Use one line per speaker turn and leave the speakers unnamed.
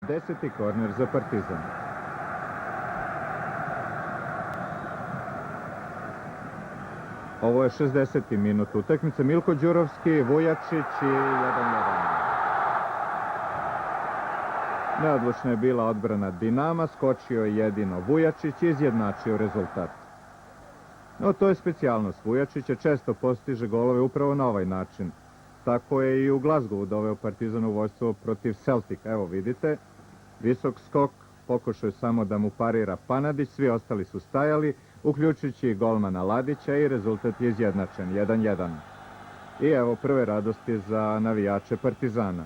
10. korner za Partizan. Ovo je 60. minut utakmice. Milko Đurovski, Vujačić i 1:1. Neodlučna je bila odbrana Dinama, skočio je jedino Vujačić i izjednačio rezultat. No, to je specijalnost Vujačića, često postiže golove upravo na ovaj način. Tako je i u Glasgowu doveo Partizan u vođstvo protiv Celtica. Evo vidite, visok skok, pokušao je samo da mu parira Panadić, svi ostali su stajali, uključujući golmana Ladića i rezultat je izjednačen, 1:1. I evo prve radosti za navijače Partizana.